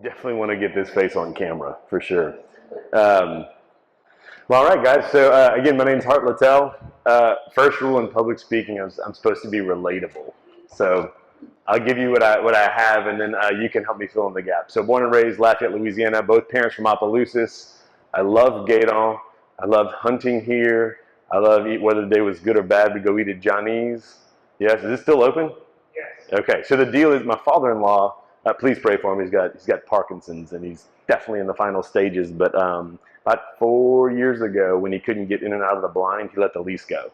Definitely want to get this face on camera for sure. Um, well, all right, guys. So again, my name's Hart Littell. First rule in public speaking is I'm supposed to be relatable. So I'll give you what I have, and then you can help me fill in the gap. So born and raised Lafayette, Louisiana. Both parents from Opelousas. I love Gaydon. I loved hunting here. I love eat whether the day was good or bad. We go eat at Johnny's. Yes, is this still open? Yes. Okay. So the deal is, my father-in-law. Please pray for him. He's got Parkinson's, and he's definitely in the final stages. But about 4 years ago, when he couldn't get in and out of the blind, he let the lease go.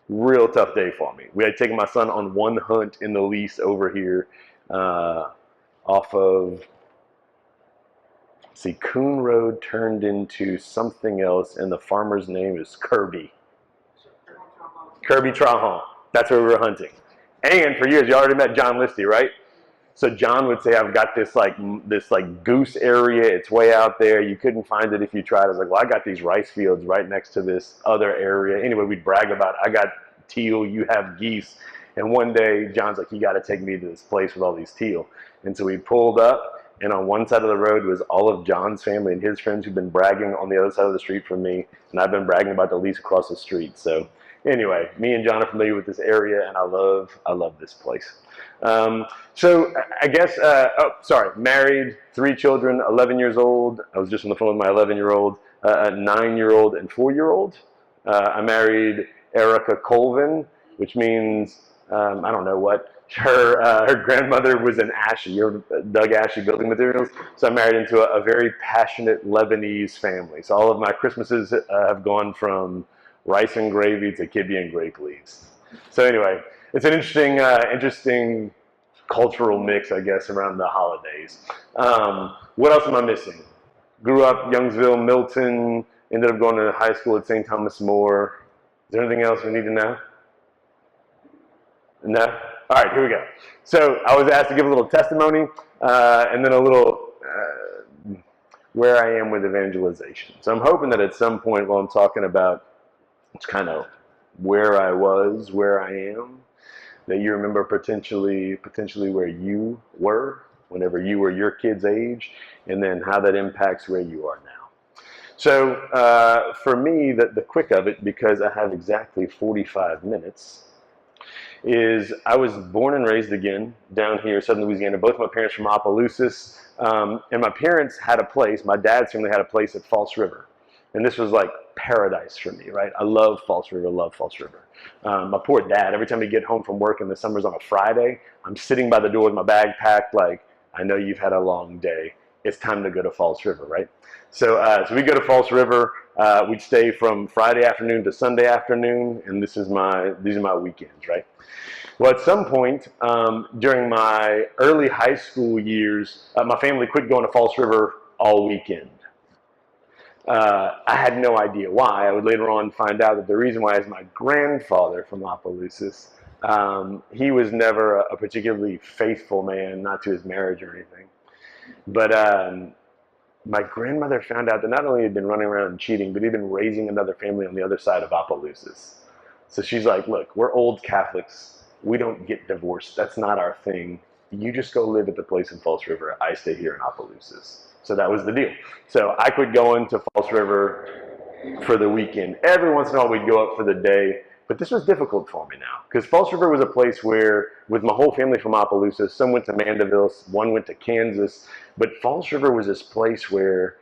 Real tough day for me. We had taken my son on one hunt in the lease over here, off of, see, Coon Road turned into something else, and the farmer's name is Kirby. Kirby Trahon. That's where we were hunting. And for years, you already met John Listy, right? So John would say, I've got this goose area. It's way out there. You couldn't find it if you tried. I was like, well, I got these rice fields right next to this other area. Anyway, we'd brag about, I got teal, you have geese. And one day, John's like, you got to take me to this place with all these teal. And so we pulled up, and on one side of the road was all of John's family and his friends who'd been bragging on the other side of the street from me. And I've been bragging about the lease across the street. So anyway, me and John are familiar with this area, and I love this place. So I guess, married, 3 children, 11 years old. I was just on the phone with my 11-year-old, a 9-year-old, and 4-year-old. I married Erica Colvin, which means, I don't know what. Her grandmother was an Ashy, Doug Ashy Building Materials. So I married into a very passionate Lebanese family. So all of my Christmases have gone from rice and gravy to kidney and grape leaves. So anyway, it's an interesting cultural mix, I guess, around the holidays. What else am I missing? Grew up Youngsville, Milton, ended up going to high school at St. Thomas More. Is there anything else we need to know? No? All right, here we go. So I was asked to give a little testimony and then a little where I am with evangelization. So I'm hoping that at some point while I'm talking about it's kind of where I was, where I am, that you remember potentially where you were whenever you were your kid's age, and then how that impacts where you are now. So for me, the quick of it, because I have exactly 45 minutes, is I was born and raised again down here, southern Louisiana. Both my parents from Opelousas, and my parents had a place, my dad's family had a place at False River. And this was like paradise for me, right? I love False River, love False River. My poor dad, every time he'd get home from work in the summers on a Friday, I'm sitting by the door with my bag packed like, I know you've had a long day. It's time to go to False River, right? So we go to False River. We'd stay from Friday afternoon to Sunday afternoon, and these are my weekends, right? Well, at some point during my early high school years, my family quit going to False River all weekend. I had no idea why. I would later on find out that the reason why is my grandfather from Opelousas. He was never a particularly faithful man, not to his marriage or anything. But my grandmother found out that not only had been running around and cheating, but he'd been raising another family on the other side of Opelousas. So she's like, look, we're old Catholics. We don't get divorced. That's not our thing. You just go live at the place in False River. I stay here in Opelousas. So that was the deal. So I quit going to False River for the weekend. Every once in a while we'd go up for the day, but this was difficult for me now because False River was a place where, with my whole family from Opelousas, some went to Mandeville, one went to Kansas, but False River was this place where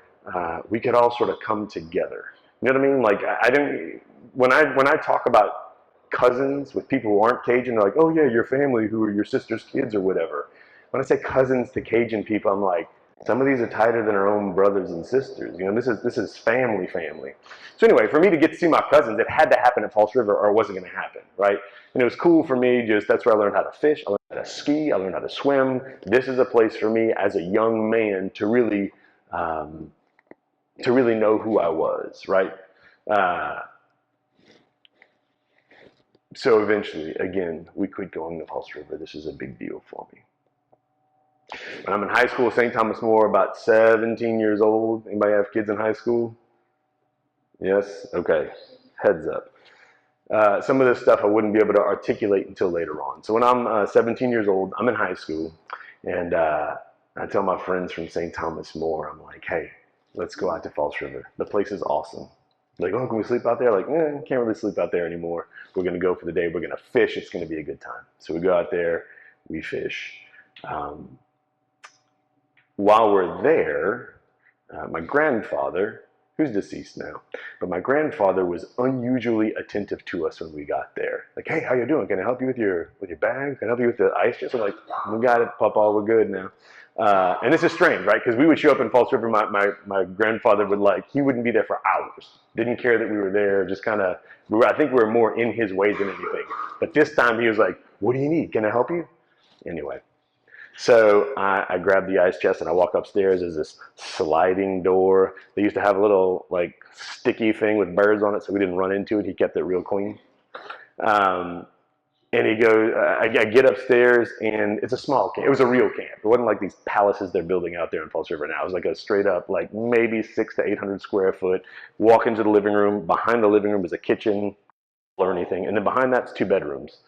we could all sort of come together. You know what I mean? Like I didn't, when I talk about cousins with people who aren't Cajun, they're like, oh yeah, your family who are your sister's kids or whatever. When I say cousins to Cajun people, I'm like, some of these are tighter than our own brothers and sisters. You know, this is family. So anyway, for me to get to see my cousins, it had to happen at False River or it wasn't going to happen, right? And it was cool for me, that's where I learned how to fish, I learned how to ski, I learned how to swim. This is a place for me as a young man to really know who I was, right? So eventually, again, we quit going to False River. This is a big deal for me. When I'm in high school, St. Thomas More, about 17 years old. Anybody have kids in high school? Yes? Okay. Heads up. Some of this stuff I wouldn't be able to articulate until later on. So when I'm 17 years old, I'm in high school, and I tell my friends from St. Thomas More, I'm like, hey, let's go out to Falls River. The place is awesome. Like, oh, can we sleep out there? Like, can't really sleep out there anymore. We're going to go for the day. We're going to fish. It's going to be a good time. So we go out there, we fish. Um, while we're there, my grandfather, who's deceased now, but my grandfather was unusually attentive to us when we got there. Like, hey, how you doing? Can I help you with your bag? Can I help you with the ice chest? I'm like, we got it, Papa, we're good now. And this is strange, right? Because we would show up in Falls River, my grandfather would he wouldn't be there for hours. Didn't care that we were there, just kind of, I think we were more in his way than anything. But this time he was like, what do you need? Can I help you? Anyway. So I grab the ice chest and I walk upstairs. There's this sliding door. They used to have a little sticky thing with birds on it, so we didn't run into it. He kept it real clean. And he goes, I get upstairs and it's a small camp. It was a real camp. It wasn't like these palaces they're building out there in Falls River now. It was like a straight up, maybe 600 to 800 square foot. Walk into the living room. Behind the living room is a kitchen or anything. And then behind that's 2 bedrooms.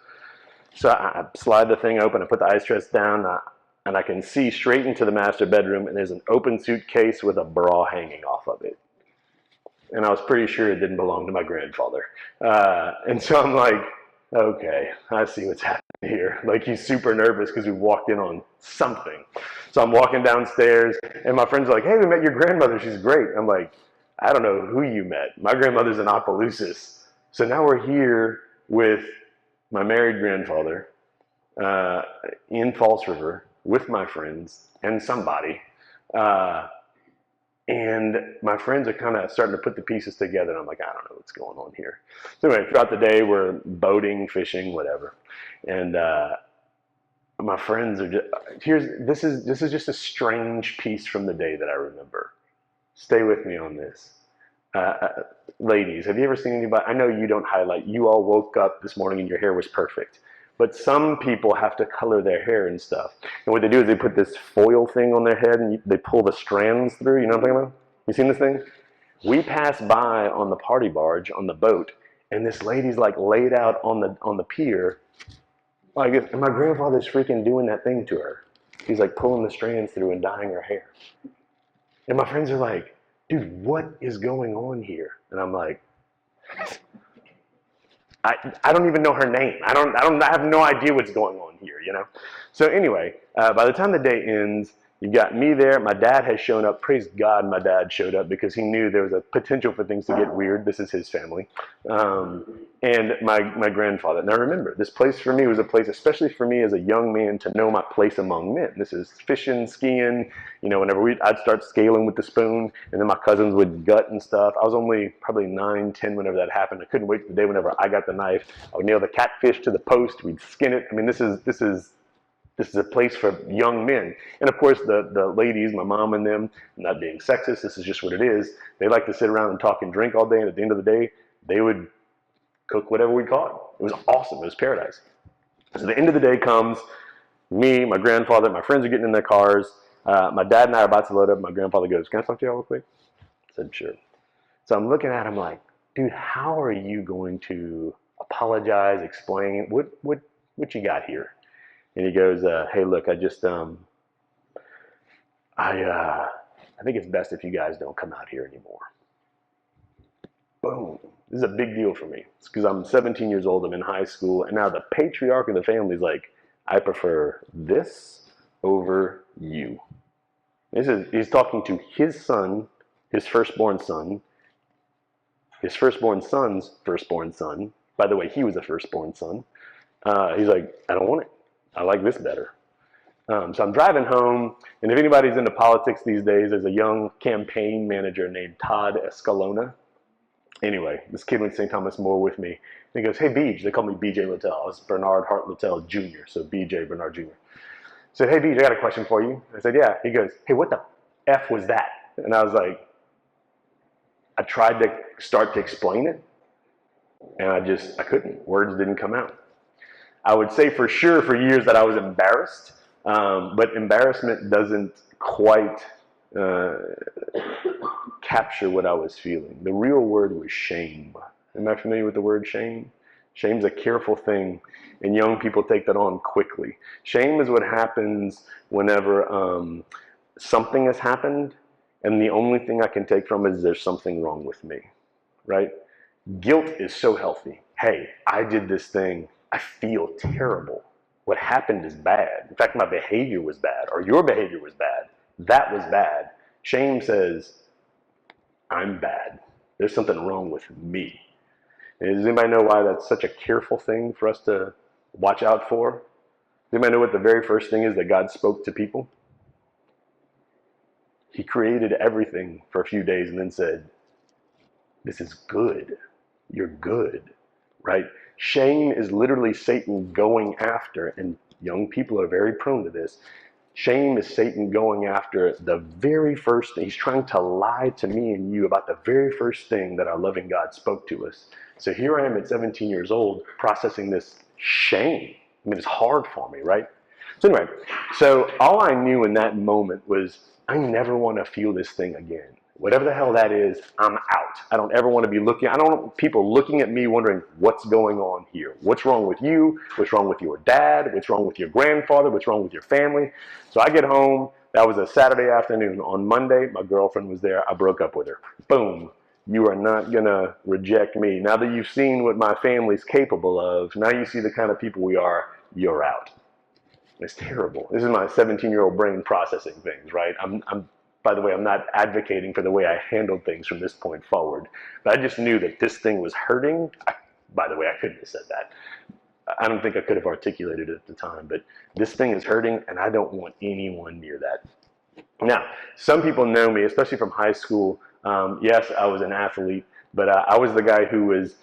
So I slide the thing open, I put the ice chest down, and I can see straight into the master bedroom, and there's an open suitcase with a bra hanging off of it. And I was pretty sure it didn't belong to my grandfather. And so I'm like, okay, I see what's happening here. He's super nervous because we walked in on something. So I'm walking downstairs, and my friends are like, hey, we met your grandmother, she's great. I'm like, I don't know who you met. My grandmother's in Opelousas. So now we're here with my married grandfather in Falls River with my friends and somebody. And my friends are kind of starting to put the pieces together. And I'm like, I don't know what's going on here. So anyway, throughout the day, we're boating, fishing, whatever. And my friends are just, this is just a strange piece from the day that I remember. Stay with me on this. Ladies, have you ever seen anybody? I know you don't highlight. You all woke up this morning and your hair was perfect. But some people have to color their hair and stuff. And what they do is they put this foil thing on their head and they pull the strands through. You know what I'm talking about? You seen this thing? We passed by on the party barge on the boat, and this lady's laid out on the pier. And my grandfather's freaking doing that thing to her. He's pulling the strands through and dyeing her hair. And my friends are like, dude, what is going on here? And I'm like, I don't even know her name. I have no idea what's going on here, you know? So anyway, by the time the day ends, you've got me there. My dad has shown up. Praise God my dad showed up because he knew there was a potential for things to get weird. This is his family. And my grandfather. Now remember, this place for me was a place, especially for me as a young man, to know my place among men. This is fishing, skiing, whenever I'd start scaling with the spoon, and then my cousins would gut and stuff. I was only probably 9, 10 whenever that happened. I couldn't wait for the day whenever I got the knife. I would nail the catfish to the post. We'd skin it. I mean, this is a place for young men. And of course, the ladies, my mom and them, not being sexist, this is just what it is. They like to sit around and talk and drink all day, and at the end of the day, they would cook whatever we caught. It was awesome. It was paradise. So the end of the day comes, me, my grandfather, my friends are getting in their cars. My dad and I are about to load up. My grandfather goes, can I talk to y'all real quick? I said, sure. So I'm looking at him like, dude, how are you going to apologize, explain, what you got here? And he goes, hey, look, I just, I think it's best if you guys don't come out here anymore. Boom. This is a big deal for me. It's because I'm 17 years old, I'm in high school, and now the patriarch of the family is like, I prefer this over you. He's talking to his son, his firstborn son, his firstborn son's firstborn son. By the way, he was a firstborn son. He's like, I don't want it. I like this better. So I'm driving home, and if anybody's into politics these days, there's a young campaign manager named Todd Escalona. Anyway, this kid went to St. Thomas More with me. And he goes, hey, Beej. They call me BJ Littell. I was Bernard Hart Littell Jr., so BJ Bernard Jr. I said, hey, Beej, I got a question for you. I said, yeah. He goes, hey, what the F was that? And I was like, I tried to start to explain it, and I couldn't. Words didn't come out. I would say for sure for years that I was embarrassed, but embarrassment doesn't quite capture what I was feeling. The real word was shame. Am I familiar with the word shame? Shame's a careful thing, and young people take that on quickly. Shame is what happens whenever something has happened, and the only thing I can take from it is there's something wrong with me, right? Guilt is so healthy. Hey, I did this thing. I feel terrible. What happened is bad. In fact, my behavior was bad, or your behavior was bad. That was bad. Shame says, I'm bad. There's something wrong with me. And does anybody know why that's such a careful thing for us to watch out for? Does anybody know what the very first thing is that God spoke to people? He created everything for a few days and then said, this is good. You're good, right? Shame is literally Satan going after, and young people are very prone to this. Shame is Satan going after the very first thing. He's trying to lie to me and you about the very first thing that our loving God spoke to us. So here I am at 17 years old processing this shame. I mean, it's hard for me, right? So anyway, so all I knew in that moment was I never want to feel this thing again. Whatever the hell that is, I'm out. I don't ever want to be looking. I don't want people looking at me wondering what's going on here. What's wrong with you? What's wrong with your dad? What's wrong with your grandfather? What's wrong with your family? So I get home. That was a Saturday afternoon. On Monday, my girlfriend was there. I broke up with her. Boom. You are not going to reject me. Now that you've seen what my family's capable of, now you see the kind of people we are, you're out. It's terrible. This is my 17-year-old brain processing things, right? By the way, I'm not advocating for the way I handled things from this point forward. But I just knew that this thing was hurting. By the way, I couldn't have said that. I don't think I could have articulated it at the time. But this thing is hurting, and I don't want anyone near that. Now, some people know me, especially from high school. Yes, I was an athlete, but I was the guy who was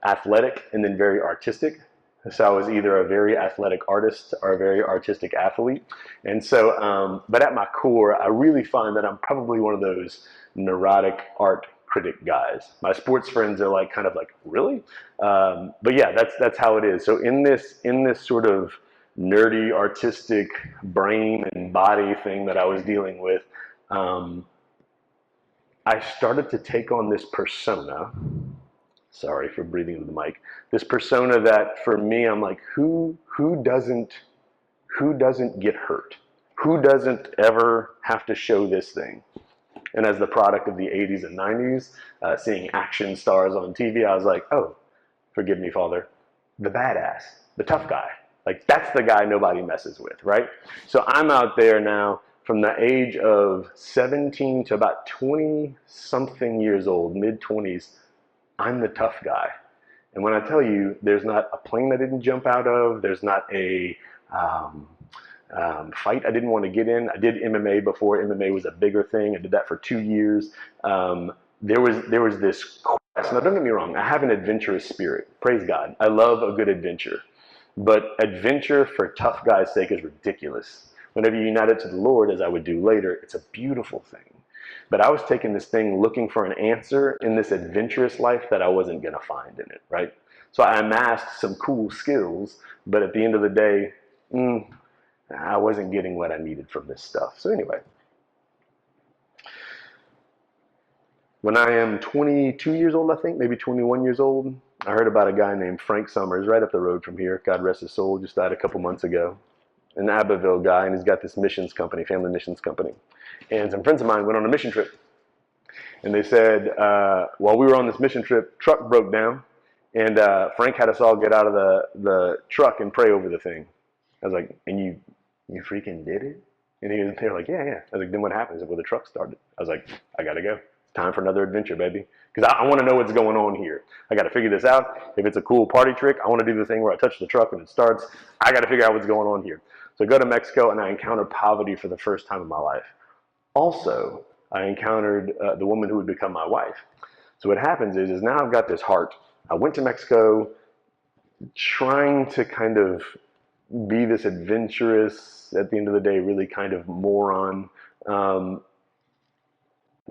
athletic and then very artistic. So I was either a very athletic artist or a very artistic athlete. And so, but at my core, I really find that I'm probably one of those neurotic art critic guys. My sports friends are like, kind of like, really? But yeah, that's how it is. So in this sort of nerdy, artistic brain and body thing that I was dealing with, I started to take on this persona. Sorry for breathing into the mic. This persona that for me, I'm like, who doesn't get hurt? Who doesn't ever have to show this thing? And as the product of the 80s and 90s, seeing action stars on TV, I was like, oh, forgive me, Father, the badass, the tough guy. Like, that's the guy nobody messes with, right? So I'm out there now from the age of 17 to about 20-something years old, mid-20s, I'm the tough guy. And when I tell you, there's not a plane I didn't jump out of, there's not a fight I didn't want to get in. I did MMA before MMA was a bigger thing. I did that for 2 years. There was this quest. Now, don't get me wrong. I have an adventurous spirit. Praise God. I love a good adventure. But adventure for tough guy's sake is ridiculous. Whenever you unite it to the Lord, as I would do later, it's a beautiful thing. But I was taking this thing looking for an answer in this adventurous life that I wasn't going to find in it, right? So I amassed some cool skills, but at the end of the day, I wasn't getting what I needed from this stuff. So anyway, when I am 22 years old, I think, maybe 21 years old, I heard about a guy named Frank Summers right up the road from here. God rest his soul, just died a couple months ago. An Abbeville guy, and he's got this missions company, family missions company. And some friends of mine went on a mission trip. And they said, while we were on this mission trip, truck broke down, and Frank had us all get out of the truck and pray over the thing. I was like, and you freaking did it? And they were like, yeah. I was like, then what happens? Well, the truck started. I was like, I gotta go. Time for another adventure, baby. Because I want to know what's going on here. I got to figure this out. If it's a cool party trick, I want to do the thing where I touch the truck and it starts. I got to figure out what's going on here. So I go to Mexico and I encounter poverty for the first time in my life. Also, I encountered the woman who would become my wife. So what happens is now I've got this heart. I went to Mexico trying to kind of be this adventurous, at the end of the day, really kind of moron,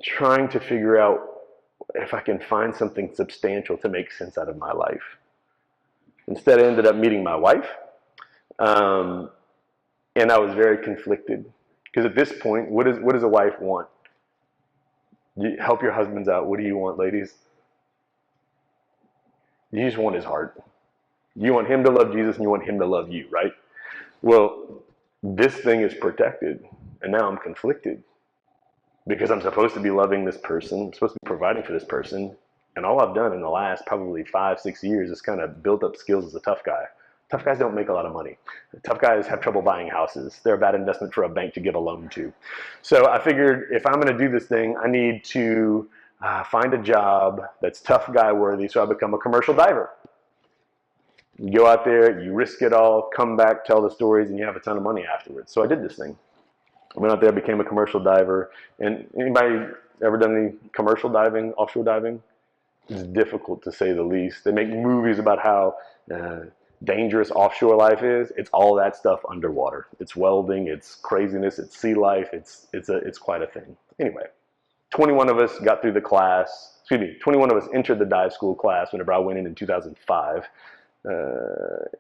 trying to figure out if I can find something substantial to make sense out of my life. Instead, I ended up meeting my wife, and I was very conflicted. Because at this point, what does a wife want? You help your husbands out. What do you want, ladies? You just want his heart. You want him to love Jesus and you want him to love you, right? Well, this thing is protected, and now I'm conflicted because I'm supposed to be loving this person, I'm supposed to be providing for this person, and all I've done in the last probably 5-6 years is kind of built up skills as a tough guy. Tough guys don't make a lot of money. Tough guys have trouble buying houses. They're a bad investment for a bank to give a loan to. So I figured if I'm going to do this thing, I need to find a job that's tough guy worthy, so I become a commercial diver. You go out there, you risk it all, come back, tell the stories, and you have a ton of money afterwards. So I did this thing. I went out there, became a commercial diver. And anybody ever done any commercial diving, offshore diving? It's difficult to say the least. They make movies about how dangerous offshore life is. It's all that stuff underwater. It's welding, it's craziness, it's sea life. It's quite a thing. Anyway, 21 of us got through the class. 21 of us entered the dive school class whenever I went in 2005.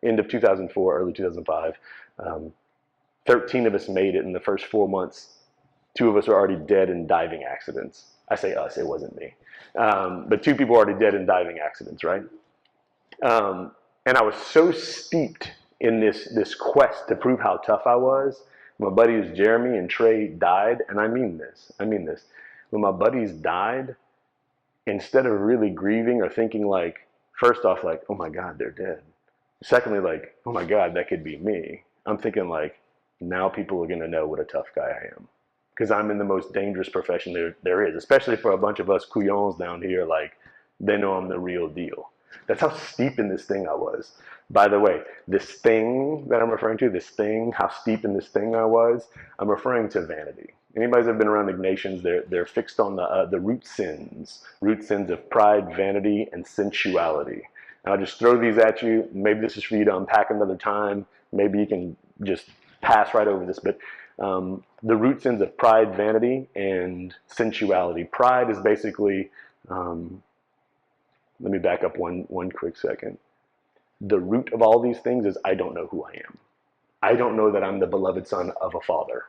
End of 2004, early 2005. 13 of us made it in the first 4 months. 2 of us were already dead in diving accidents. I say us, it wasn't me. But 2 people were already dead in diving accidents, right? And I was so steeped in this quest to prove how tough I was. My buddies Jeremy and Trey died, and I mean this. When my buddies died, instead of really grieving or thinking like, first off, like, oh my God, they're dead. Secondly, like, oh my God, that could be me. I'm thinking like, now people are going to know what a tough guy I am. Because I'm in the most dangerous profession there is, especially for a bunch of us couillons down here. Like, they know I'm the real deal. That's how steep in this thing I was. By the way, this thing that I'm referring to, how steep in this thing I was, I'm referring to vanity. Anybody's ever been around Ignatians, they're fixed on the root sins of pride, vanity, and sensuality. And I'll just throw these at you. Maybe this is for you to unpack another time. Maybe you can just pass right over this. But the root sins of pride, vanity, and sensuality. Pride is basically, let me back up one quick second. The root of all these things is I don't know who I am. I don't know that I'm the beloved son of a father,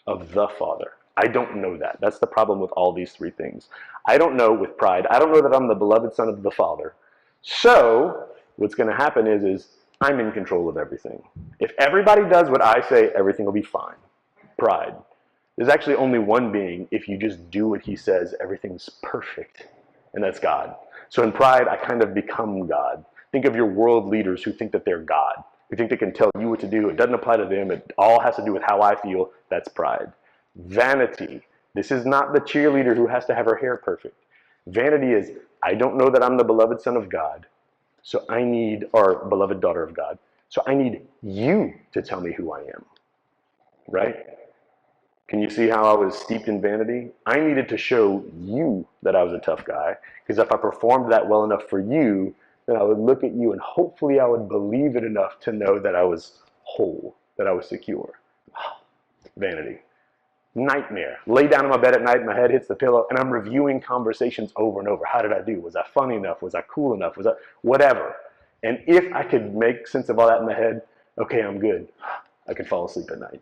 of the Father. I don't know that. That's the problem with all these 3 things. I don't know with pride. I don't know that I'm the beloved son of the Father. So what's going to happen is I'm in control of everything. If everybody does what I say, everything will be fine. Pride. There's actually only one being. If you just do what he says, everything's perfect. And that's God. So in pride, I kind of become God. Think of your world leaders who think that they're God, who think they can tell you what to do. It doesn't apply to them. It all has to do with how I feel. That's pride. Vanity. This is not the cheerleader who has to have her hair perfect. Vanity is, I don't know that I'm the beloved son of God, or beloved daughter of God, so I need you to tell me who I am. Right? Can you see how I was steeped in vanity? I needed to show you that I was a tough guy, because if I performed that well enough for you, then I would look at you and hopefully I would believe it enough to know that I was whole, that I was secure. Vanity. Nightmare. Lay down in my bed at night, my head hits the pillow, and I'm reviewing conversations over and over. How did I do? Was I funny enough? Was I cool enough? Was I whatever? And if I could make sense of all that in my head, okay, I'm good. I could fall asleep at night.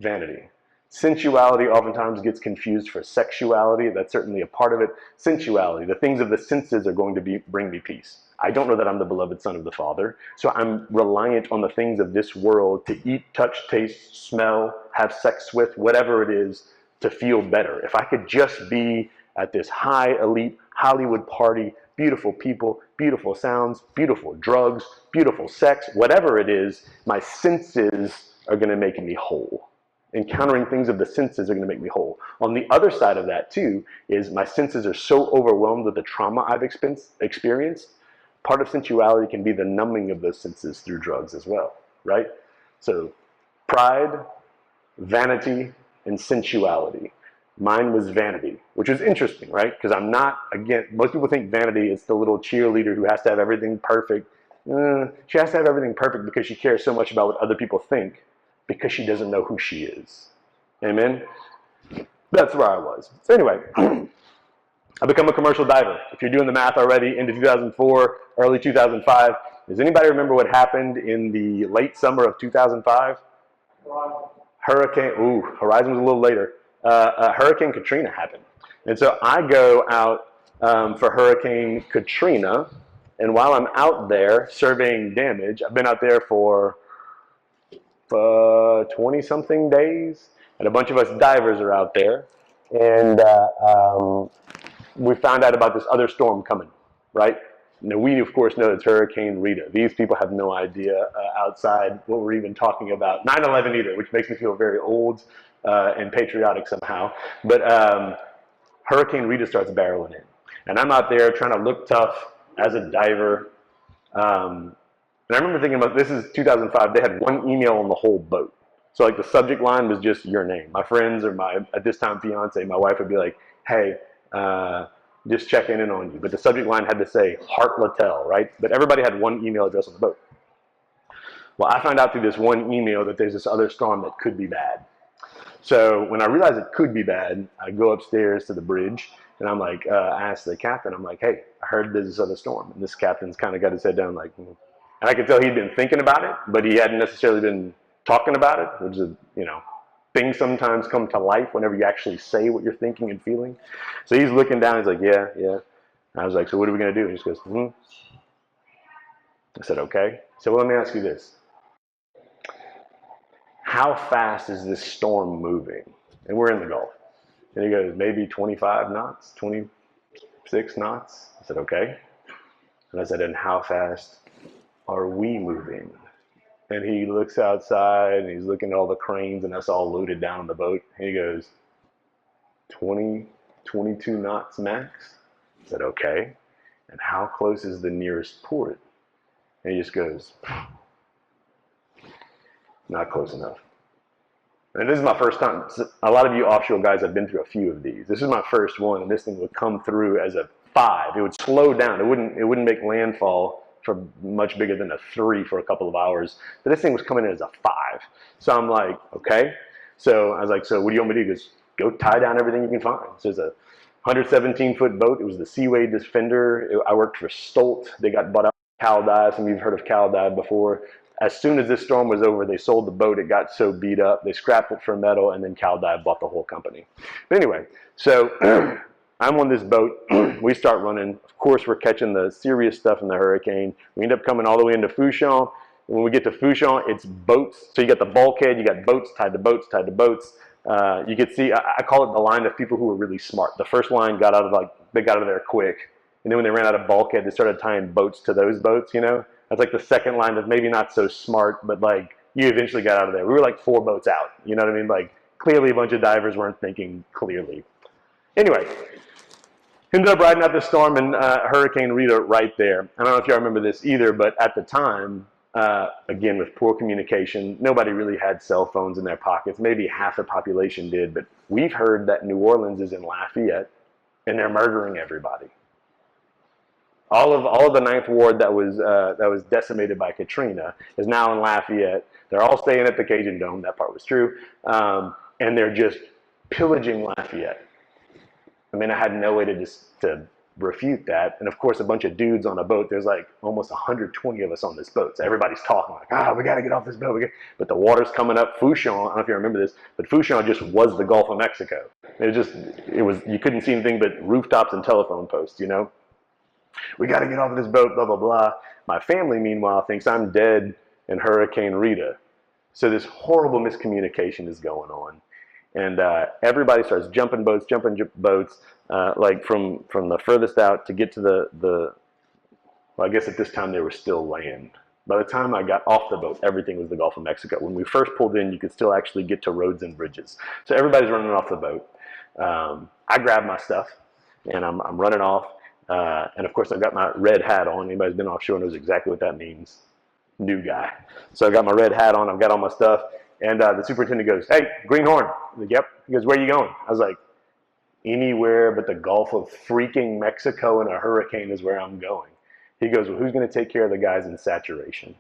Vanity. Sensuality oftentimes gets confused for sexuality. That's certainly a part of it. Sensuality, the things of the senses are going to bring me peace. I don't know that I'm the beloved son of the Father, so I'm reliant on the things of this world to eat, touch, taste, smell, have sex with, whatever it is, to feel better. If I could just be at this high elite Hollywood party, beautiful people, beautiful sounds, beautiful drugs, beautiful sex, whatever it is, my senses are going to make me whole. Encountering things of the senses are going to make me whole. On the other side of that, too, is my senses are so overwhelmed with the trauma I've experienced. Part of sensuality can be the numbing of those senses through drugs as well, right? So pride, vanity, and sensuality. Mine was vanity, which is interesting, right? Because I'm not, again, most people think vanity is the little cheerleader who has to have everything perfect. She has to have everything perfect because she cares so much about what other people think, because she doesn't know who she is. Amen? That's where I was. So anyway, I become a commercial diver. If you're doing the math already, into 2004, early 2005. Does anybody remember what happened in the late summer of 2005? Horizon was a little later. Hurricane Katrina happened. And so I go out for Hurricane Katrina, And while I'm out there surveying damage, I've been out there for 20-something days, and a bunch of us divers are out there, and we found out about this other storm coming, right? Now, we, of course, know it's Hurricane Rita. These people have no idea outside what we're even talking about. 9/11 either, which makes me feel very old and patriotic somehow. But Hurricane Rita starts barreling in. And I'm out there trying to look tough as a diver. And I remember thinking about, this is 2005, they had one email on the whole boat. So like the subject line was just your name. My friends or my, at this time, fiance, my wife would be like, hey, just checking in on you. But the subject line had to say Hart Littell, right? But everybody had one email address on the boat. Well, I found out through this one email that there's this other storm that could be bad. So when I realized it could be bad, I go upstairs to the bridge, and I'm like, I asked the captain, I'm like, hey, I heard there's this other storm. And this captain's kind of got his head down like, and I could tell he'd been thinking about it, but he hadn't necessarily been talking about it, which is, you know, things sometimes come to life whenever you actually say what you're thinking and feeling. So he's looking down, he's like, yeah. I was like, so what are we going to do? And he just goes, I said, okay. So well, let me ask you this. How fast is this storm moving? And we're in the Gulf. And he goes, maybe 25 knots, 26 knots. I said, okay. And I said, and how fast are we moving? And he looks outside and he's looking at all the cranes and us all loaded down on the boat. And he goes, 20, 22 knots max? I said, okay. And how close is the nearest port? And he just goes, not close enough. And this is my first time. A lot of you offshore guys have been through a few of these. This is my first one, and this thing would come through as a 5. It would slow down. It wouldn't make landfall for much bigger than a 3 for a couple of hours. But this thing was coming in as a 5. So I'm like, okay. So I was like, so what do you want me to do? Just go tie down everything you can find. So it's a 117-foot boat. It was the Seaway Defender. I worked for Stolt. They got bought out by Cal Dive. Some of you have heard of Cal Dive before. As soon as this storm was over, they sold the boat. It got so beat up. They scrapped it for metal, and then Cal Dive bought the whole company. But anyway, so I'm on this boat. We start running. Of course, we're catching the serious stuff in the hurricane. We end up coming all the way into Fouchon. When we get to Fouchon, it's boats. So you got the bulkhead. You got boats tied to boats, tied to boats. You could see, I call it the line of people who were really smart. The first line got out of they got out of there quick. And then when they ran out of bulkhead, they started tying boats to those boats, you know? That's like the second line of maybe not so smart, but like you eventually got out of there. We were like 4 boats out, you know what I mean? Like clearly a bunch of divers weren't thinking clearly. Anyway, ended up riding out the storm and Hurricane Rita right there. I don't know if y'all remember this either, but at the time, again, with poor communication, nobody really had cell phones in their pockets. Maybe half the population did, but we've heard that New Orleans is in Lafayette and they're murdering everybody. All of the Ninth Ward that was decimated by Katrina is now in Lafayette. They're all staying at the Cajun Dome. That part was true, and they're just pillaging Lafayette. I mean, I had no way to refute that. And of course, a bunch of dudes on a boat. There's like almost 120 of us on this boat. So everybody's talking like, we got to get off this boat. But the water's coming up. Fouchon, I don't know if you remember this, but Fouchon just was the Gulf of Mexico. It was you couldn't see anything but rooftops and telephone posts, you know. We got to get off of this boat, blah, blah, blah. My family, meanwhile, thinks I'm dead in Hurricane Rita. So this horrible miscommunication is going on. And everybody starts jumping boats, like from the furthest out to get to well, I guess at this time they were still land. By the time I got off the boat, everything was the Gulf of Mexico. When we first pulled in, you could still actually get to roads and bridges. So everybody's running off the boat. I grab my stuff, and I'm running off. And of course, I've got my red hat on. Anybody who's been offshore knows exactly what that means. New guy. So I've got my red hat on. I've got all my stuff. And the superintendent goes, hey, greenhorn. I'm like, yep. He goes, where are you going? I was like, anywhere but the Gulf of freaking Mexico in a hurricane is where I'm going. He goes, well, who's going to take care of the guys in saturation?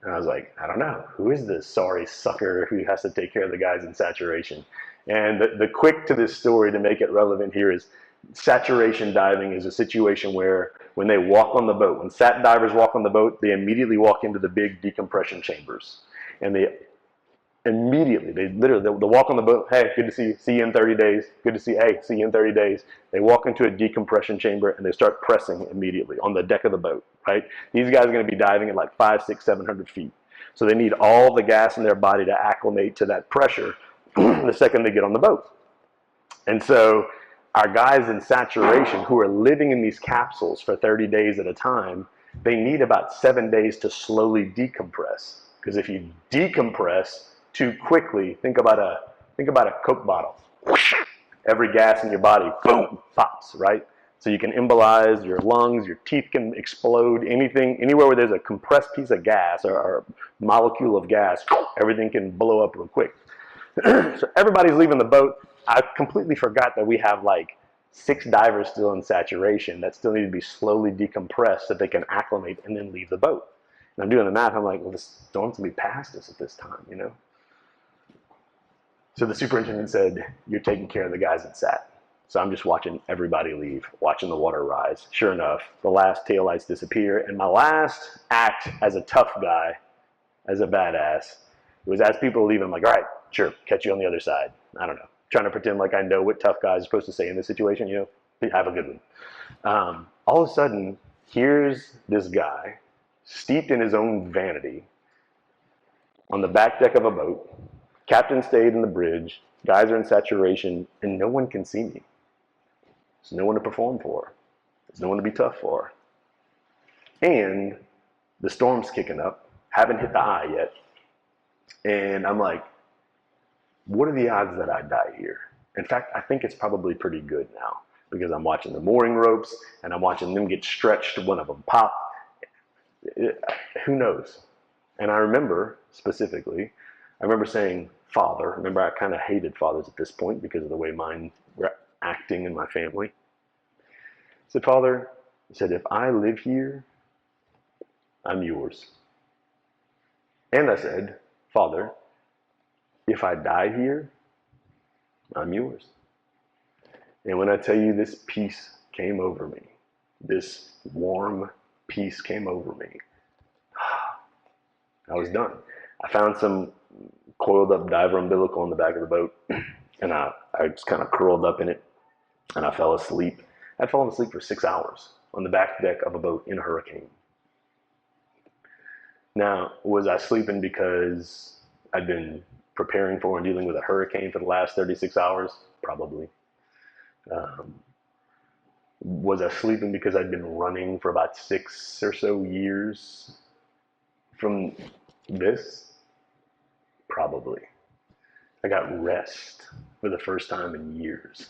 And I was like, I don't know. Who is this sorry sucker who has to take care of the guys in saturation? And the quick to this story to make it relevant here is saturation diving is a situation where when they walk on the boat, when sat divers walk on the boat, they immediately walk into the big decompression chambers. And Immediately, they'll walk on the boat. Hey, good to see you. See you in 30 days. Good to see you. Hey, see you in 30 days. They walk into a decompression chamber and they start pressing immediately on the deck of the boat, right? These guys are going to be diving at like 500, 600, 700 feet. So they need all the gas in their body to acclimate to that pressure the second they get on the boat. And so our guys in saturation who are living in these capsules for 30 days at a time, they need about 7 days to slowly decompress. Because if you decompress too quickly, think about a Coke bottle. Every gas in your body, boom, pops, right? So you can embolize your lungs, your teeth can explode, anywhere where there's a compressed piece of gas or molecule of gas, everything can blow up real quick. So everybody's leaving the boat. I completely forgot that we have like 6 divers still in saturation that still need to be slowly decompressed so they can acclimate and then leave the boat. And I'm doing the math. I'm like, well, the storm's going to be past us at this time, you know? So the superintendent said, you're taking care of the guys that sat. So I'm just watching everybody leave, watching the water rise. Sure enough, the last taillights disappear. And my last act as a tough guy, as a badass, it was as people leave, I'm like, all right, sure, catch you on the other side. I don't know. Trying to pretend like I know what tough guys are supposed to say in this situation, you know, have a good one. All of a sudden, here's this guy, steeped in his own vanity, on the back deck of a boat. Captain stayed in the bridge, guys are in saturation, and no one can see me. There's no one to perform for. There's no one to be tough for. And the storm's kicking up, haven't hit the eye yet. And I'm like, what are the odds that I die here? In fact, I think it's probably pretty good now because I'm watching the mooring ropes and I'm watching them get stretched, one of them pop. Who knows? And I remember specifically, I remember saying, Father. Remember, I kind of hated fathers at this point because of the way mine were acting in my family. I said, Father, I said, if I live here, I'm yours. And I said, Father, if I die here, I'm yours. And when I tell you this peace came over me, this warm peace came over me, I was done. I found some coiled up diver umbilical on the back of the boat, and I just kind of curled up in it, and I fell asleep. I'd fallen asleep for 6 hours on the back deck of a boat in a hurricane. Now, was I sleeping because I'd been preparing for and dealing with a hurricane for the last 36 hours? Probably. Was I sleeping because I'd been running for about 6 or so years from this? Probably. I got rest for the first time in years.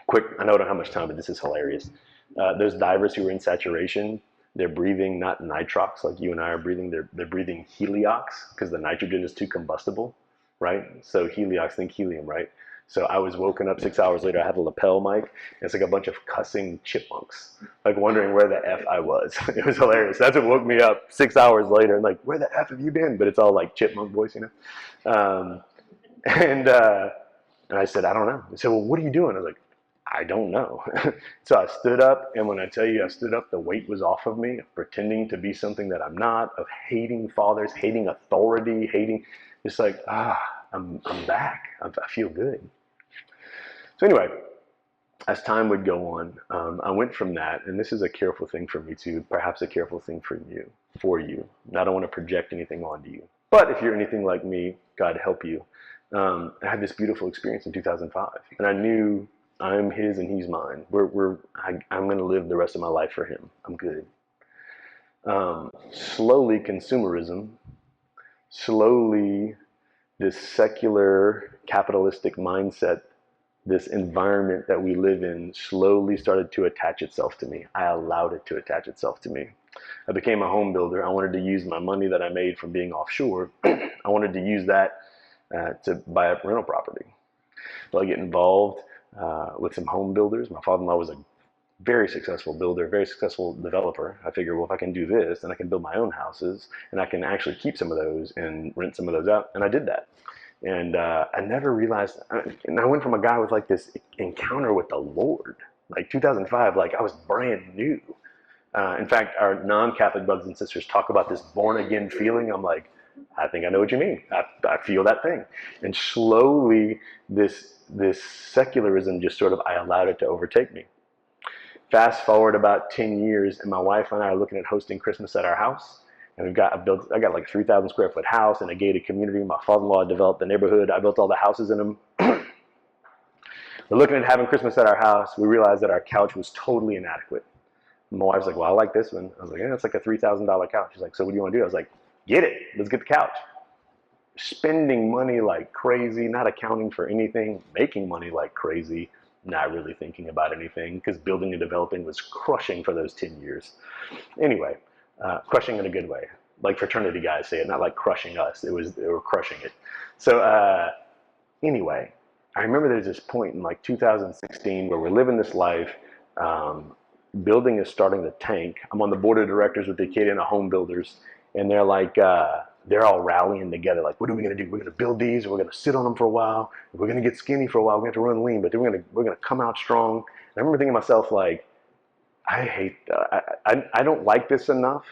Quick, I know I don't have much time, but this is hilarious. Those divers who are in saturation, they're breathing not nitrox like you and I are breathing. They're breathing heliox because the nitrogen is too combustible, right? So heliox, think helium, right? So I was woken up 6 hours later. I had a lapel mic. And it's like a bunch of cussing chipmunks, like wondering where the F I was. It was hilarious. That's what woke me up 6 hours later. And like, where the F have you been? But it's all like chipmunk voice, you know? And I said, I don't know. He said, well, what are you doing? I was like, I don't know. So I stood up, and when I tell you I stood up, the weight was off of me, of pretending to be something that I'm not, of hating fathers, hating authority, hating, just like, I'm back. I feel good. So anyway, as time would go on, I went from that, and this is a careful thing for me too, perhaps a careful thing for you. And I don't want to project anything onto you. But if you're anything like me, God help you. I had this beautiful experience in 2005, and I knew I'm his and he's mine. I'm going to live the rest of my life for him. I'm good. Slowly consumerism, slowly this secular capitalistic mindset, this environment that we live in slowly started to attach itself to me. I allowed it to attach itself to me. I became a home builder. I wanted to use my money that I made from being offshore. I wanted to use that to buy a rental property. So I get involved with some home builders. My father-in-law was a very successful builder, very successful developer. I figured, well, if I can do this, then I can build my own houses, and I can actually keep some of those and rent some of those out. And I did that. And I never realized, and I went from a guy with like this encounter with the Lord, like 2005, like I was brand new. In fact, our non-Catholic brothers and sisters talk about this born again feeling. I'm like, I think I know what you mean. I feel that thing. And slowly, this secularism just sort of, I allowed it to overtake me. Fast forward about 10 years, and my wife and I are looking at hosting Christmas at our house. And I got like a 3,000 square foot house in a gated community. My father-in-law developed the neighborhood. I built all the houses in them. We're looking at having Christmas at our house. We realized that our couch was totally inadequate. My wife's like, well, I like this one. I was like, yeah, it's like a $3,000 couch. She's like, so what do you want to do? I was like, get it. Let's get the couch. Spending money like crazy, not accounting for anything, making money like crazy, not really thinking about anything, because building and developing was crushing for those 10 years. Anyway, crushing in a good way. Like fraternity guys say it, not like crushing us. They were crushing it. So anyway, I remember there's this point in like 2016 where we're living this life. Building is starting to tank. I'm on the board of directors with the Acadiana Home Builders, and they're like, they're all rallying together. Like, what are we going to do? We're going to build these, and we're going to sit on them for a while. We're going to get skinny for a while. We have to run lean, but then we're going to come out strong. And I remember thinking to myself, like, I hate that. I don't like this enough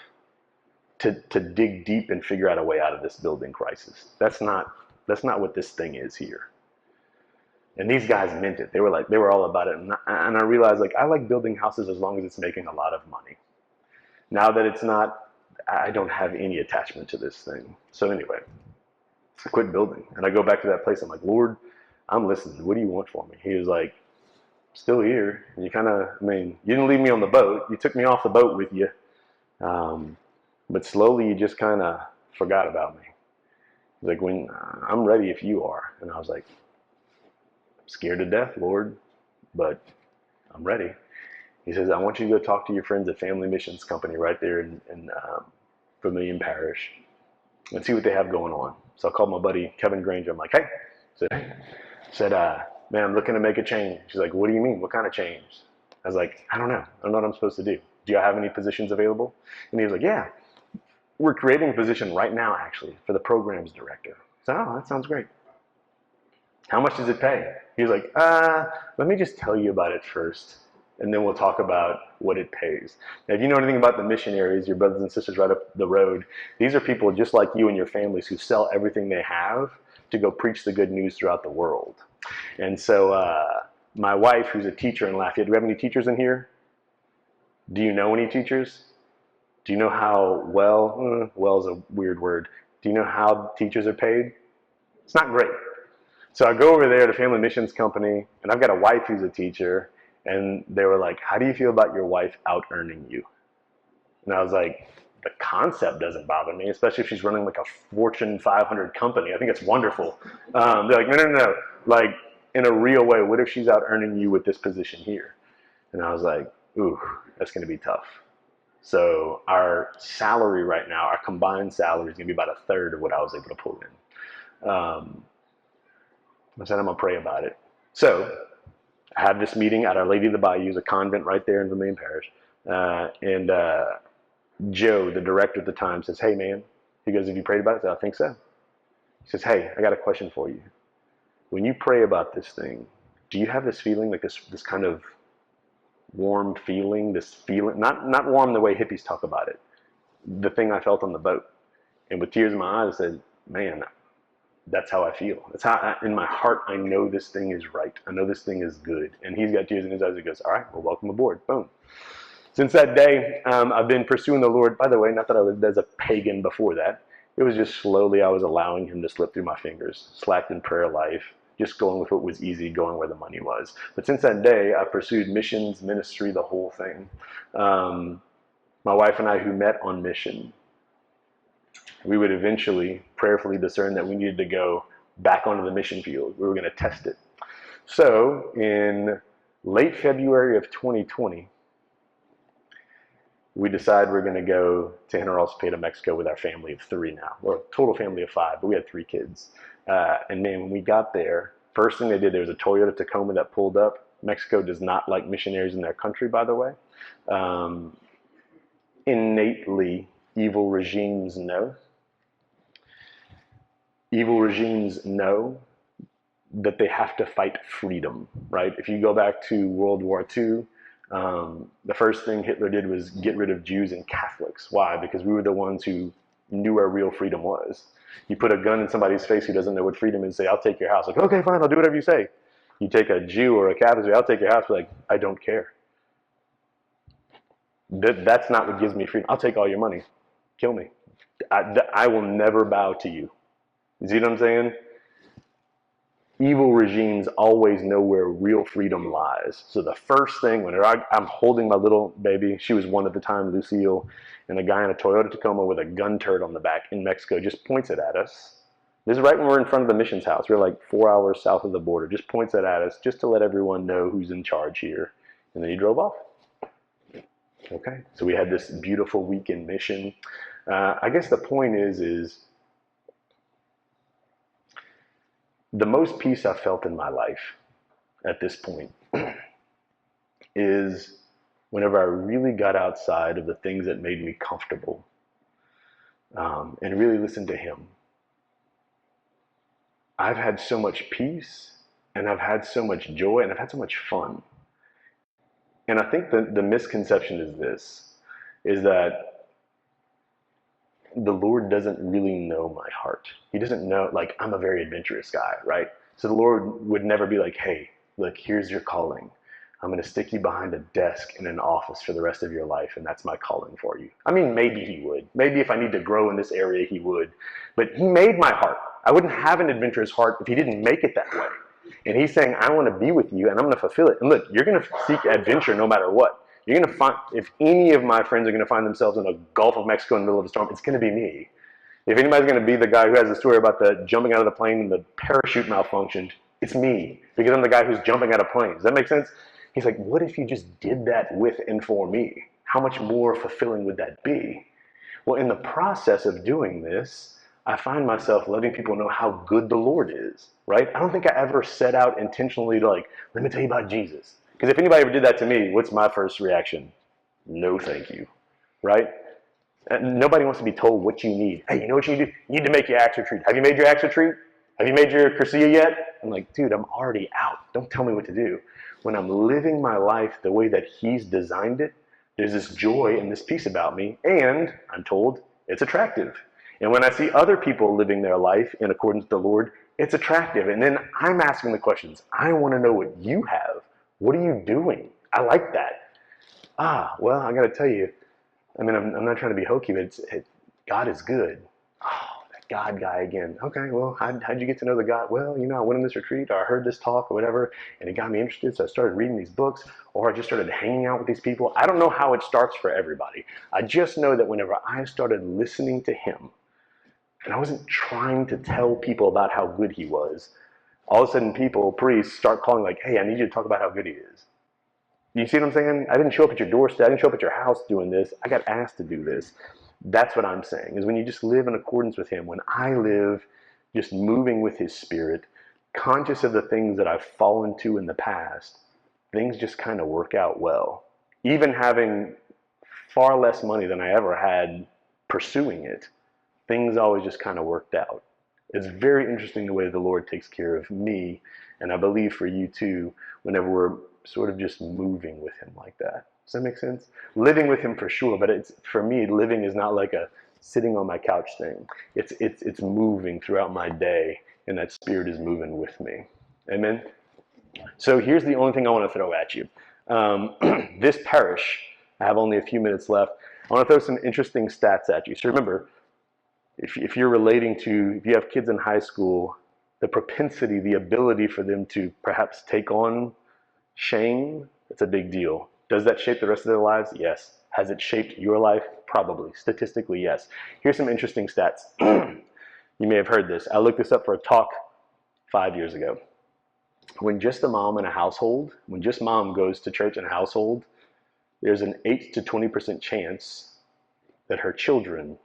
to dig deep and figure out a way out of this building crisis. That's not what this thing is here. And these guys meant it. They were all about it. And I realized, like, I like building houses as long as it's making a lot of money. Now that it's not, I don't have any attachment to this thing. So anyway, I quit building. And I go back to that place. I'm like, Lord, I'm listening. What do you want from me? He was like, still here. And you kind of, you didn't leave me on the boat. You took me off the boat with you. But slowly you just kind of forgot about me. He's like, when I'm ready if you are. And I was like, scared to death, Lord, but I'm ready. He says, I want you to go talk to your friends at Family Missions Company right there in Vermilion Parish and see what they have going on. So I called my buddy Kevin Granger. I'm like, hey, said, man, I'm looking to make a change. She's like, what do you mean? What kind of change? I was like, I don't know. I don't know what I'm supposed to do. Do you have any positions available? And he was like, yeah, we're creating a position right now, actually, for the programs director. So, oh, that sounds great. How much does it pay? He was like, let me just tell you about it first, and then we'll talk about what it pays. Now, if you know anything about the missionaries, your brothers and sisters right up the road, these are people just like you and your families who sell everything they have to go preach the good news throughout the world. And so my wife, who's a teacher in Lafayette, do we have any teachers in here? Do you know any teachers? Do you know how well is a weird word. Do you know how teachers are paid? It's not great. So I go over there to Family Missions Company, and I've got a wife who's a teacher, and they were like, how do you feel about your wife out-earning you? And I was like, the concept doesn't bother me, especially if she's running like a Fortune 500 company. I think it's wonderful. They're like, no. Like, in a real way, what if she's out-earning you with this position here? And I was like, ooh, that's going to be tough. So our salary right now, our combined salary is going to be about a third of what I was able to pull in. I said, I'm going to pray about it. So I have this meeting at Our Lady of the Bayou, a convent right there in Vermilion Parish. And Joe, the director at the time, says, hey, man. He goes, have you prayed about it? I said, I think so. He says, hey, I got a question for you. When you pray about this thing, do you have this feeling, like this kind of warm feeling, not warm the way hippies talk about it, the thing I felt on the boat? And with tears in my eyes, I said, man, that's how I feel. That's how, in my heart, I know this thing is right. I know this thing is good. And he's got tears in his eyes. He goes, all right, well, welcome aboard. Boom. Since that day, I've been pursuing the Lord. By the way, not that I was as a pagan before that. It was just slowly I was allowing him to slip through my fingers. Slacked in prayer life, just going with what was easy, going where the money was. But since that day, I pursued missions, ministry, the whole thing. My wife and I, who met on mission, we would eventually prayerfully discern that we needed to go back onto the mission field. We were going to test it. So in late February of 2020, we decided we're going to go to General Cepeda, Mexico with our family of 3 now. We're a total family of 5, but we had 3 kids. And then when we got there, first thing they did, there was a Toyota Tacoma that pulled up. Mexico does not like missionaries in their country, by the way. Innately, evil regimes know. Evil regimes know that they have to fight freedom, right? If you go back to World War II, the first thing Hitler did was get rid of Jews and Catholics. Why? Because we were the ones who knew where real freedom was. You put a gun in somebody's face who doesn't know what freedom is and say, I'll take your house. Like, okay, fine, I'll do whatever you say. You take a Jew or a Catholic, say, I'll take your house. Like, I don't care. That's not what gives me freedom. I'll take all your money. Kill me. I will never bow to you. You see what I'm saying? Evil regimes always know where real freedom lies. So the first thing, when I'm holding my little baby, she was 1 at the time, Lucille, and a guy in a Toyota Tacoma with a gun turret on the back in Mexico just points it at us. This is right when we're in front of the missions house. We're like 4 hours south of the border. Just points it at us just to let everyone know who's in charge here. And then he drove off. Okay, so we had this beautiful weekend mission. I guess the point is the most peace I've felt in my life at this point is whenever I really got outside of the things that made me comfortable and really listened to him. I've had so much peace, and I've had so much joy, and I've had so much fun. And I think the misconception is this, is that the Lord doesn't really know my heart. He doesn't know, like, I'm a very adventurous guy, right? So the Lord would never be like, hey, look, here's your calling. I'm going to stick you behind a desk in an office for the rest of your life, and that's my calling for you. I mean, maybe he would. Maybe if I need to grow in this area, he would. But he made my heart. I wouldn't have an adventurous heart if he didn't make it that way. And he's saying, I want to be with you, and I'm going to fulfill it. And look, you're going to seek adventure no matter what. You're going to find, if any of my friends are going to find themselves in a Gulf of Mexico in the middle of a storm, it's going to be me. If anybody's going to be the guy who has a story about the jumping out of the plane and the parachute malfunctioned, it's me, because I'm the guy who's jumping out of planes. Does that make sense? He's like, what if you just did that with and for me? How much more fulfilling would that be? Well, in the process of doing this, I find myself letting people know how good the Lord is, right? I don't think I ever set out intentionally to like, let me tell you about Jesus. Because if anybody ever did that to me, what's my first reaction? No, thank you, right? And nobody wants to be told what you need. Hey, you know what you need to do? You need to make your Acts retreat. Have you made your Acts retreat? Have you made your Cursillo yet? I'm like, dude, I'm already out. Don't tell me what to do. When I'm living my life the way that he's designed it, there's this joy and this peace about me, and I'm told it's attractive. And when I see other people living their life in accordance with the Lord, it's attractive. And then I'm asking the questions. I want to know what you have. What are you doing? I like that. Well, I got to tell you, I mean, I'm not trying to be hokey, but God is good. Oh, that God guy again. Okay, well, how'd you get to know the God? Well, you know, I went on this retreat, or I heard this talk, or whatever, and it got me interested, so I started reading these books, or I just started hanging out with these people. I don't know how it starts for everybody. I just know that whenever I started listening to him, and I wasn't trying to tell people about how good he was, all of a sudden priests start calling like, hey, I need you to talk about how good he is. You see what I'm saying? I didn't show up at your doorstep. I didn't show up at your house doing this. I got asked to do this. That's what I'm saying, is when you just live in accordance with him, when I live just moving with his spirit, conscious of the things that I've fallen to in the past, things just kind of work out well. Even having far less money than I ever had pursuing it, things always just kind of worked out. It's very interesting the way the Lord takes care of me, and I believe for you too, whenever we're sort of just moving with him like that. Does that make sense? Living with him for sure, but it's, for me, living is not like a sitting on my couch thing. It's moving throughout my day, and that spirit is moving with me. Amen? So here's the only thing I want to throw at you. This parish, I have only a few minutes left. I want to throw some interesting stats at you. So remember, if you're relating to, if you have kids in high school, the propensity, the ability for them to perhaps take on shame, it's a big deal. Does that shape the rest of their lives? Yes. Has it shaped your life? Probably. Statistically, yes. Here's some interesting stats. You may have heard this. I looked this up for a talk 5 years ago. When just a mom in a household, when just mom goes to church in a household, there's an 8 to 20% chance that her children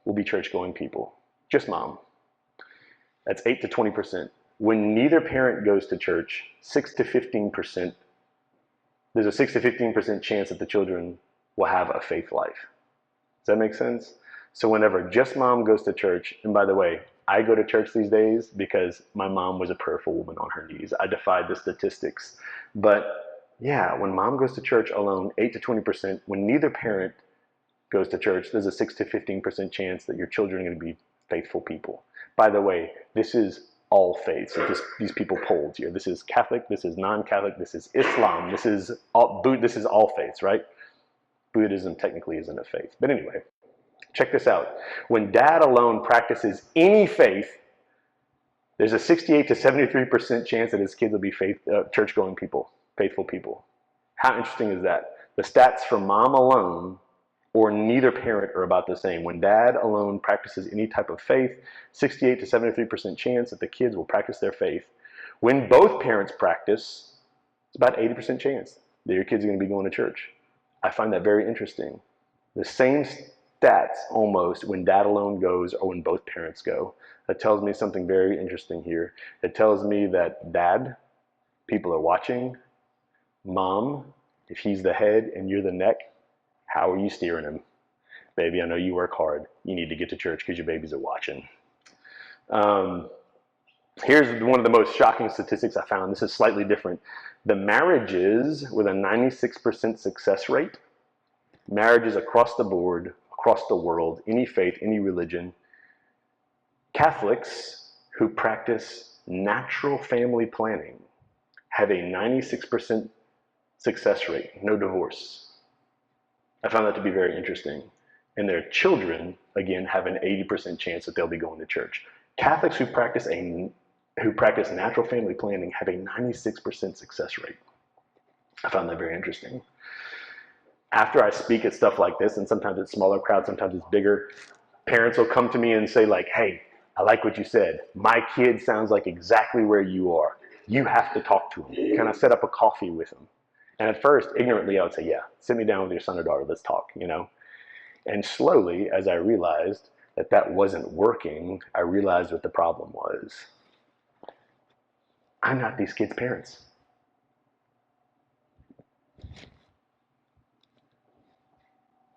will be church-going people. Just mom. That's 8 to 20%. When neither parent goes to church, 6 to 15%, there's a 6 to 15% chance that the children will have a faith life. Does that make sense? So whenever just mom goes to church, and by the way, I go to church these days because my mom was a prayerful woman on her knees. I defied the statistics. But yeah, when mom goes to church alone, 8 to 20%, when neither parent goes to church, there's a 6 to 15% chance that your children are going to be faithful people. By the way, this is all faiths. So just these people polled here. This is Catholic, this is non-Catholic, this is Islam, this is all faiths, right? Buddhism technically isn't a faith. But anyway, check this out. When dad alone practices any faith, there's a 68 to 73% chance that his kids will be church-going people, faithful people. How interesting is that? The stats for mom alone or neither parent are about the same. When dad alone practices any type of faith, 68 to 73% chance that the kids will practice their faith. When both parents practice, it's about 80% chance that your kids are going to be going to church. I find that very interesting. The same stats almost when dad alone goes or when both parents go. That tells me something very interesting here. It tells me that dad, people are watching. Mom, if he's the head and you're the neck, how are you steering him? Baby, I know you work hard. You need to get to church because your babies are watching. Here's one of the most shocking statistics I found. This is slightly different. The marriages with a 96% success rate, marriages across the board, across the world, any faith, any religion, Catholics who practice natural family planning have a 96% success rate, no divorce. I found that to be very interesting. And their children, again, have an 80% chance that they'll be going to church. Catholics who practice natural family planning have a 96% success rate. I found that very interesting. After I speak at stuff like this, and sometimes it's smaller crowds, sometimes it's bigger, parents will come to me and say like, hey, I like what you said. My kid sounds like exactly where you are. You have to talk to him. Can I set up a coffee with him? And at first, ignorantly, I would say, yeah, sit me down with your son or daughter, let's talk, you know? And slowly, as I realized that that wasn't working, I realized what the problem was. I'm not these kids' parents.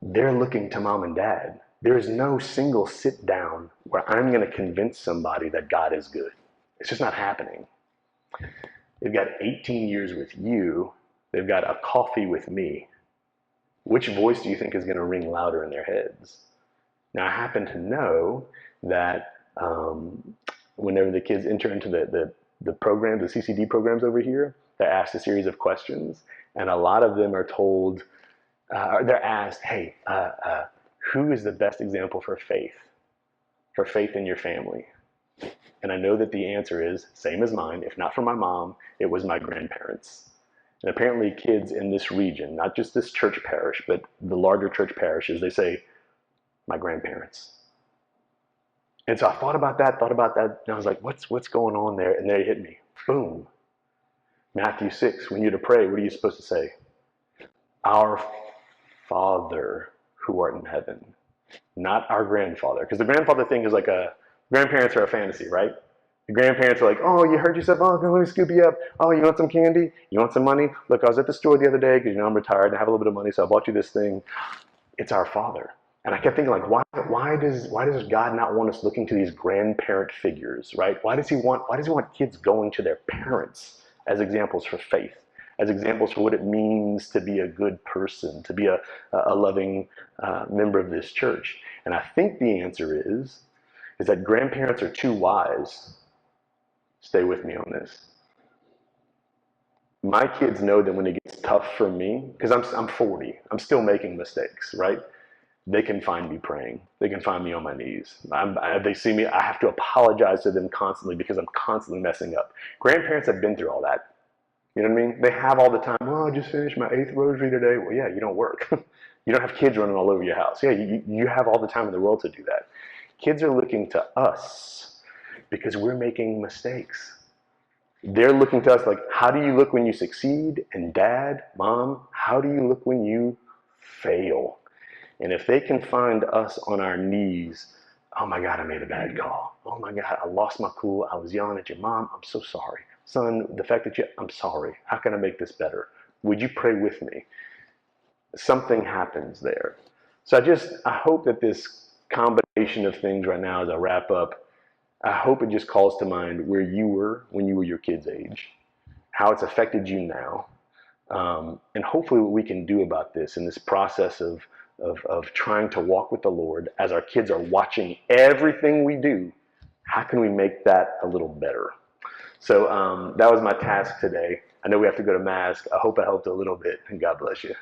They're looking to mom and dad. There's no single sit down where I'm going to convince somebody that God is good. It's just not happening. They've got 18 years with you. They've got a coffee with me. Which voice do you think is going to ring louder in their heads? Now, I happen to know that whenever the kids enter into the program, the CCD programs over here, they're asked a series of questions, and a lot of them are told, they're asked, hey, who is the best example for faith in your family? And I know that the answer is, same as mine, if not for my mom, it was my grandparents. And apparently kids in this region, not just this church parish, but the larger church parishes, they say, my grandparents. And so I thought about that, and I was like, what's going on there? And there it hit me. Boom. Matthew 6, when you're to pray, what are you supposed to say? Our Father who art in heaven. Not our grandfather. Because the grandfather thing is like grandparents are a fantasy, right? The grandparents are like, oh, you hurt yourself? Oh, let me scoop you up. Oh, you want some candy? You want some money? Look, I was at the store the other day because, I'm retired and I have a little bit of money, so I bought you this thing. It's our Father. And I kept thinking, like, why does God not want us looking to these grandparent figures, right? Why does he want kids going to their parents as examples for faith, as examples for what it means to be a good person, to be a loving member of this church? And I think the answer is that grandparents are too wise. Stay with me on this. My kids know that when it gets tough for me, because I'm 40, I'm still making mistakes, right? They can find me praying. They can find me on my knees. They see me, I have to apologize to them constantly because I'm constantly messing up. Grandparents have been through all that. You know what I mean? They have all the time, oh, I just finished my 8th rosary today. Well, yeah, you don't work. You don't have kids running all over your house. Yeah, you have all the time in the world to do that. Kids are looking to us because we're making mistakes. They're looking to us like, how do you look when you succeed? And dad, mom, how do you look when you fail? And if they can find us on our knees, oh my God, I made a bad call. Oh my God, I lost my cool. I was yelling at your mom. I'm so sorry. Son, the fact that I'm sorry. How can I make this better? Would you pray with me? Something happens there. So I hope that this combination of things right now as I wrap up, I hope it just calls to mind where you were when you were your kid's age, how it's affected you now, and hopefully what we can do about this in this process of of trying to walk with the Lord as our kids are watching everything we do. How can we make that a little better? So that was my task today. I know we have to go to Mass. I hope I helped a little bit, and God bless you.